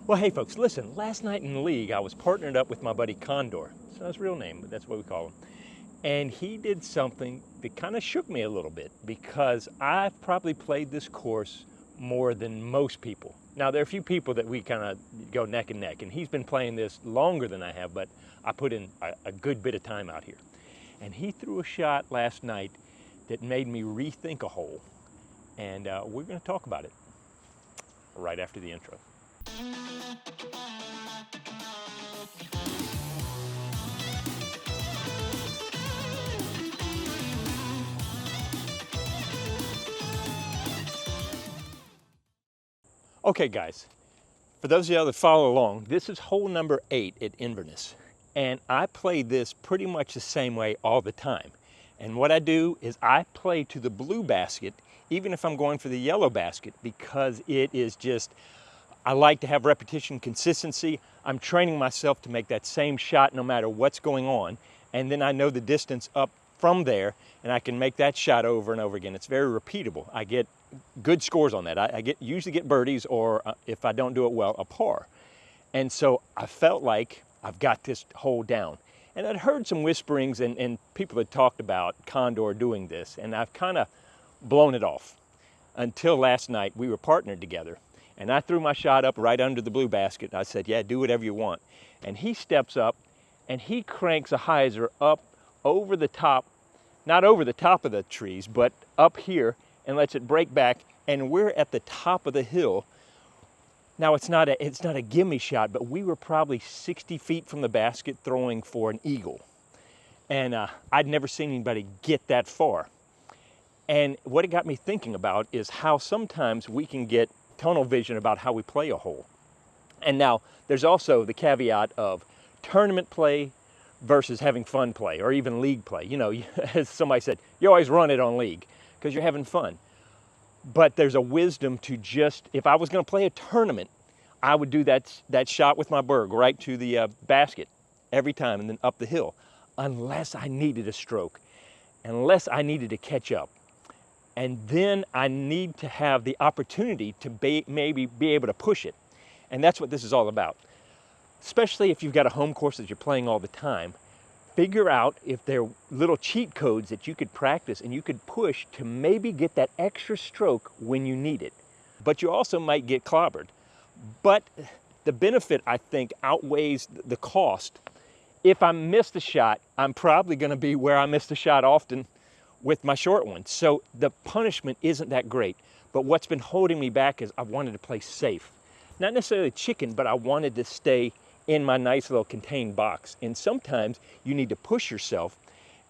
Well, hey folks, listen, last night in the league, I was partnered up with my buddy Condor. It's not his real name, but that's what we call him. And he did something that kind of shook me a little bit because I've probably played this course more than most people. Now, there are a few people that we kind of go neck and neck, and he's been playing this longer than I have, but I put in a good bit of time out here. And he threw a shot last night that made me rethink a hole. And we're going to talk about it right after the intro. Okay guys, for those of y'all that follow along, this is hole number 8 at Inverness. And I play this pretty much the same way all the time. And what I do is I play to the blue basket, even if I'm going for the yellow basket, because it is just, I like to have repetition, consistency. I'm training myself to make that same shot no matter what's going on. And then I know the distance up from there, and I can make that shot over and over again. It's very repeatable. I get good scores on that. I usually get birdies, or if I don't do it well, a par. And so I felt like I've got this hole down. And I'd heard some whisperings and people had talked about Condor doing this, and I've kind of blown it off until last night. We were partnered together, and I threw my shot up right under the blue basket. I said, yeah, do whatever you want. And he steps up and he cranks a hyzer up over the top, not over the top of the trees, but up here, and lets it break back, and we're at the top of the hill. Now it's not a gimme shot, but we were probably 60 feet from the basket throwing for an eagle. And I'd never seen anybody get that far. And what it got me thinking about is how sometimes we can get tunnel vision about how we play a hole. And now there's also the caveat of tournament play versus having fun play, or even league play. You know, as somebody said, you always run it on league because you're having fun. But there's a wisdom to just, if I was going to play a tournament, I would do that shot with my berg right to the basket every time and then up the hill, unless I needed a stroke, unless I needed to catch up. And then I need to have the opportunity to maybe be able to push it. And that's what this is all about. Especially if you've got a home course that you're playing all the time, figure out if there are little cheat codes that you could practice and you could push to maybe get that extra stroke when you need it. But you also might get clobbered. But the benefit, I think, outweighs the cost. If I miss the shot, I'm probably going to be where I miss the shot often with my short one. So the punishment isn't that great. But what's been holding me back is I wanted to play safe. Not necessarily chicken, but I wanted to stay in my nice little contained box. And sometimes you need to push yourself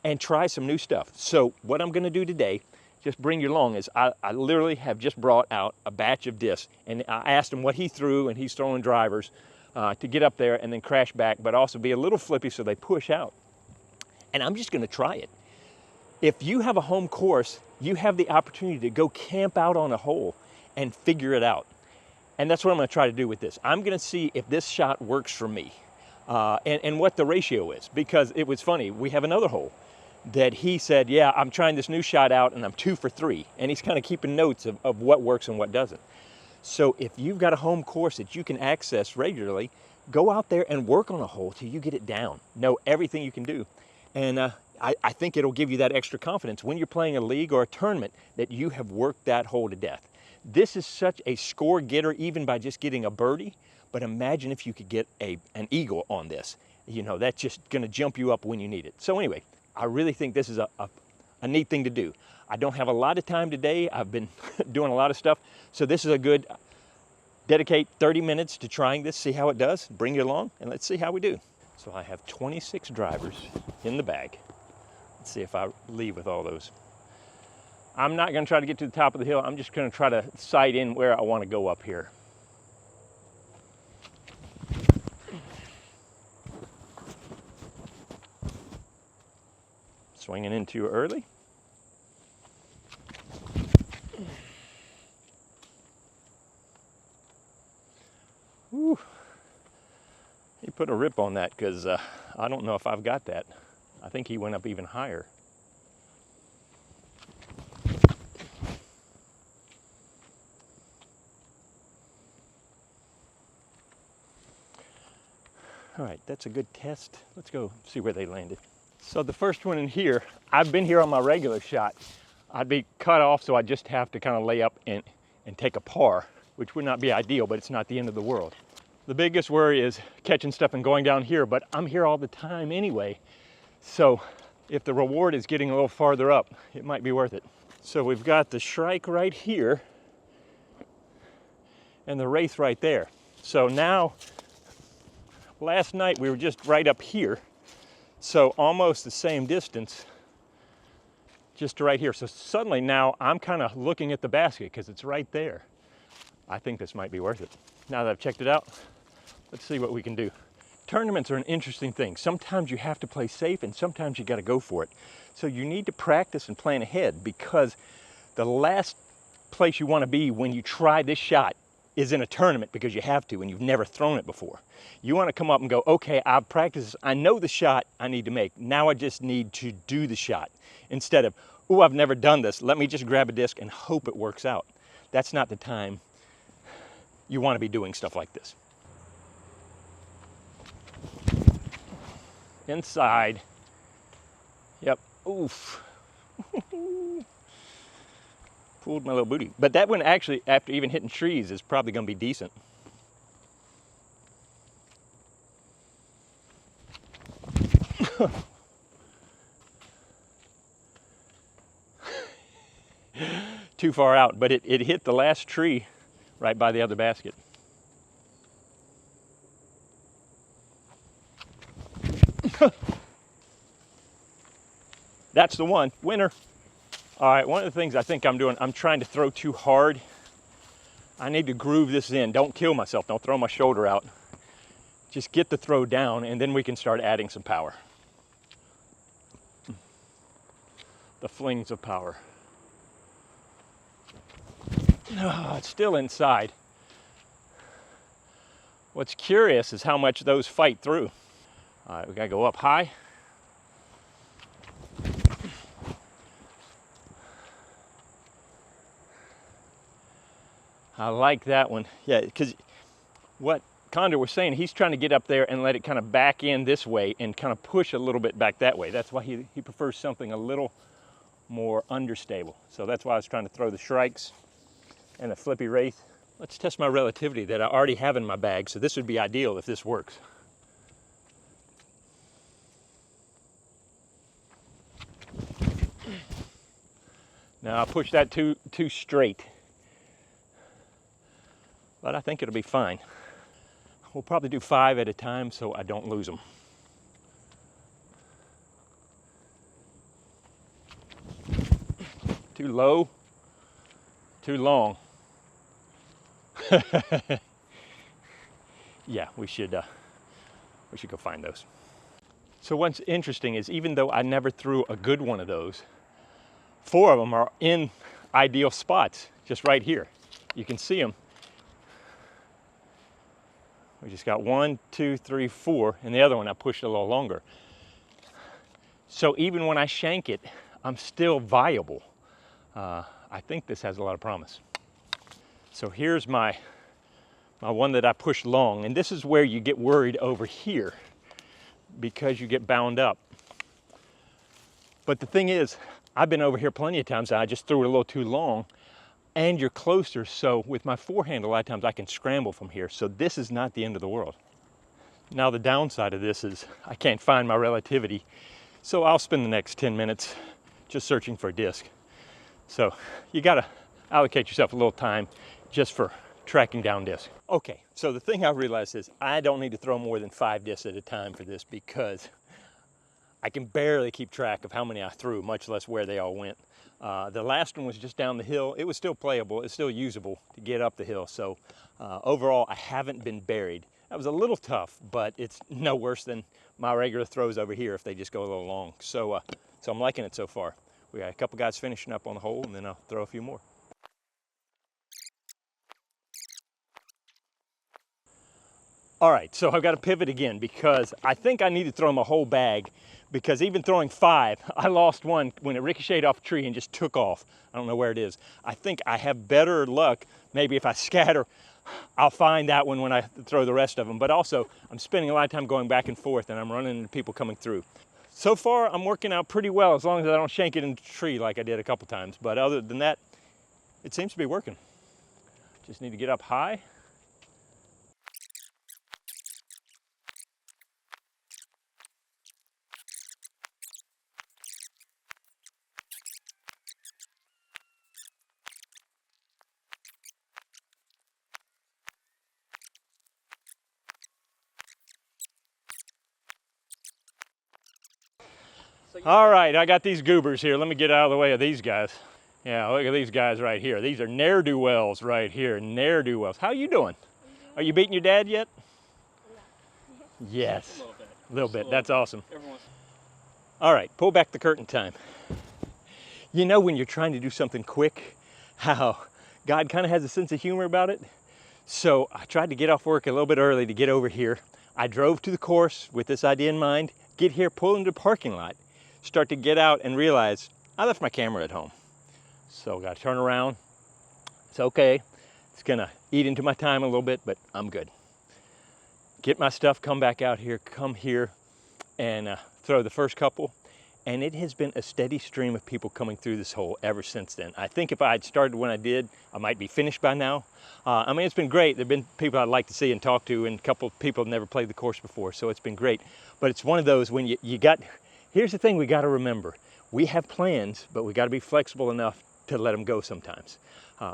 and try some new stuff. So what I'm gonna do today, just bring you along, is I literally have just brought out a batch of discs, and I asked him what he threw, and he's throwing drivers to get up there and then crash back, but also be a little flippy so they push out. And I'm just gonna try it. If you have a home course, you have the opportunity to go camp out on a hole and figure it out. And that's what I'm going to try to do with this. I'm going to see if this shot works for me and what the ratio is. Because it was funny, we have another hole that he said, yeah, I'm trying this new shot out and I'm 2 for 3. And he's kind of keeping notes of what works and what doesn't. So if you've got a home course that you can access regularly, go out there and work on a hole till you get it down. Know everything you can do. And I think it'll give you that extra confidence when you're playing a league or a tournament that you have worked that hole to death. This is such a score getter, even by just getting a birdie, but imagine if you could get an eagle on this. You know, that's just gonna jump you up when you need it. So anyway, I really think this is a neat thing to do. I don't have a lot of time today. I've been doing a lot of stuff. So this is a good, dedicate 30 minutes to trying this, see how it does, bring you along, and let's see how we do. So I have 26 drivers in the bag. Let's see if I leave with all those. I'm not going to try to get to the top of the hill. I'm just going to try to sight in where I want to go up here. Swinging in too early. Whew. He put a rip on that because I don't know if I've got that. I think he went up even higher. All right, that's a good test. Let's go see where they landed. So the first one in here, I've been here on my regular shot. I'd be cut off, so I just have to kind of lay up and take a par, which would not be ideal, but it's not the end of the world. The biggest worry is catching stuff and going down here, but I'm here all the time anyway. So if the reward is getting a little farther up, it might be worth it. So we've got the shrike right here and the wraith right there. So now, last night we were just right up here. So almost the same distance, just right here. So suddenly now I'm kind of looking at the basket because it's right there. I think this might be worth it. Now that I've checked it out, let's see what we can do. Tournaments are an interesting thing. Sometimes you have to play safe and sometimes you got to go for it. So you need to practice and plan ahead, because the last place you want to be when you try this shot is in a tournament because you have to and you've never thrown it before. You want to come up and go, okay, I've practiced this. I know the shot I need to make. Now I just need to do the shot. Instead of, oh, I've never done this. Let me just grab a disc and hope it works out. That's not the time you want to be doing stuff like this. Inside. Yep. Oof. Pulled my little booty. But that one actually, after even hitting trees, is probably going to be decent. Too far out, but it hit the last tree right by the other basket. That's the one. Winner. All right, one of the things I think I'm doing, I'm trying to throw too hard. I need to groove this in. Don't kill myself. Don't throw my shoulder out. Just get the throw down, and then we can start adding some power. The flings of power. Oh, it's still inside. What's curious is how much those fight through. All right, we gotta go up high. I like that one. Yeah, because what Condor was saying, he's trying to get up there and let it kind of back in this way and kind of push a little bit back that way. That's why he prefers something a little more understable. So that's why I was trying to throw the shrikes and the flippy wraith. Let's test my relativity that I already have in my bag. So this would be ideal if this works. Now I pushed that too straight, but I think it'll be fine. We'll probably do 5 at a time so I don't lose them. Too low, too long. Yeah, we should go find those. So what's interesting is, even though I never threw a good one of those, 4 of them are in ideal spots, just right here. You can see them. We just got 1, 2, 3, 4, and the other one I pushed a little longer. So even when I shank it, I'm still viable. I think this has a lot of promise. So here's my one that I pushed long, and this is where you get worried over here because you get bound up. But the thing is, I've been over here plenty of times and I just threw it a little too long, and you're closer, so with my forehand a lot of times I can scramble from here, so this is not the end of the world. Now the downside of this is I can't find my relativity, so I'll spend the next 10 minutes just searching for a disc. So you gotta allocate yourself a little time just for tracking down discs. Okay, so the thing I realized is I don't need to throw more than 5 discs at a time for this, because I can barely keep track of how many I threw, much less where they all went. The last one was just down the hill. It was still playable, it's still usable to get up the hill. So overall, I haven't been buried. That was a little tough, but it's no worse than my regular throws over here if they just go a little long. So I'm liking it so far. We got a couple guys finishing up on the hole, and then I'll throw a few more. All right, so I've got to pivot again because I think I need to throw my whole bag, because even throwing 5, I lost one when it ricocheted off a tree and just took off. I don't know where it is. I think I have better luck maybe if I scatter I'll find that one when I throw the rest of them. But also, I'm spending a lot of time going back and forth, and I'm running into people coming through. So far, I'm working out pretty well, as long as I don't shank it in the tree like I did a couple times. But other than that, it seems to be working. Just need to get up high. All right, I got these goobers here. Let me get out of the way of these guys. Yeah, look at these guys right here. These are ne'er-do-wells right here, ne'er-do-wells. How you doing? Are you beating your dad yet? Yes, a little bit. That's awesome. All right, pull back the curtain time. You know when you're trying to do something quick, how God kind of has a sense of humor about it? So I tried to get off work a little bit early to get over here. I drove to the course with this idea in mind, get here, pull into the parking lot, start to get out and realize I left my camera at home. So I got to turn around. It's okay. It's gonna eat into my time a little bit, but I'm good. Get my stuff, come back out here, come here and throw the first couple. And it has been a steady stream of people coming through this hole ever since then. I think if I had started when I did, I might be finished by now. I mean, it's been great. There've been people I'd like to see and talk to, and a couple of people have never played the course before, so it's been great. But it's one of those when here's the thing we gotta remember. We have plans, but we gotta be flexible enough to let them go sometimes.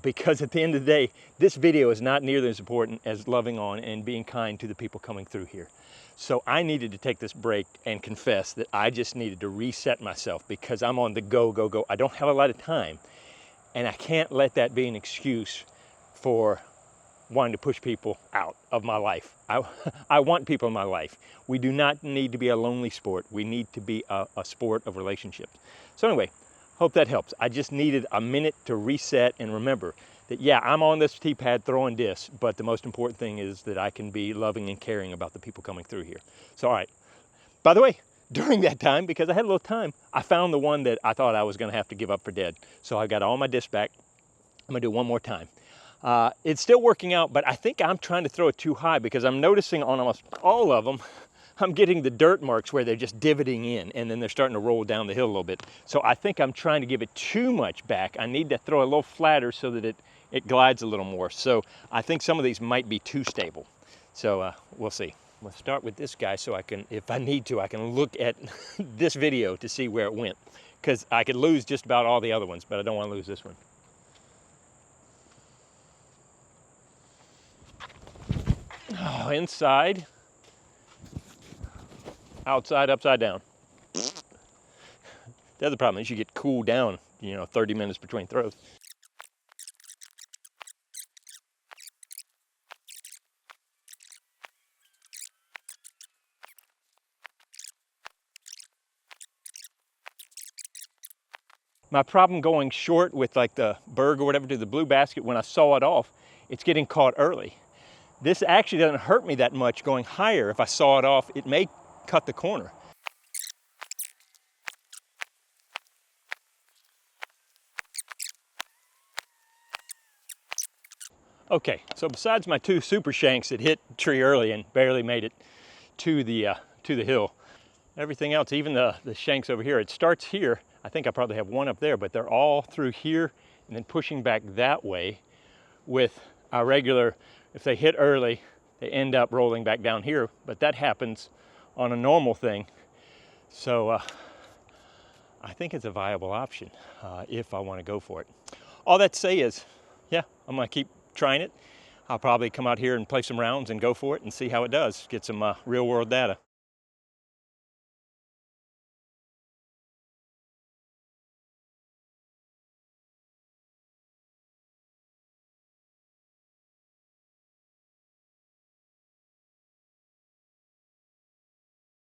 Because at the end of the day, this video is not nearly as important as loving on and being kind to the people coming through here. So I needed to take this break and confess that I just needed to reset myself because I'm on the go, go, go. I don't have a lot of time, and I can't let that be an excuse for wanting to push people out of my life. I want people in my life. We do not need to be a lonely sport. We need to be a sport of relationships. So anyway, hope that helps. I just needed a minute to reset and remember that, yeah, I'm on this tee pad throwing discs, but the most important thing is that I can be loving and caring about the people coming through here. So, all right. By the way, during that time, because I had a little time, I found the one that I thought I was going to have to give up for dead. So I got all my discs back. I'm going to do it one more time. It's still working out, but I think I'm trying to throw it too high because I'm noticing on almost all of them, I'm getting the dirt marks where they're just divoting in and then they're starting to roll down the hill a little bit. So I think I'm trying to give it too much back. I need to throw a little flatter so that it glides a little more. So I think some of these might be too stable. So we'll see. We'll start with this guy so I can, if I need to, I can look at this video to see where it went. Because I could lose just about all the other ones, but I don't want to lose this one. Oh, inside. Outside, upside down. The other problem is you get cooled down, 30 minutes between throws. My problem going short with like the Berg or whatever to the blue basket, when I saw it off, it's getting caught early. This actually doesn't hurt me that much going higher. If I saw it off, it may cut the corner. Okay, so besides my two super shanks that hit the tree early and barely made it to the hill, everything else, even the shanks over here, it starts here. I think I probably have one up there, but they're all through here and then pushing back that way with our regular, if they hit early, they end up rolling back down here, but that happens on a normal thing. So I think it's a viable option if I want to go for it. All that to say is, yeah, I'm going to keep trying it. I'll probably come out here and play some rounds and go for it and see how it does. Get some real world data.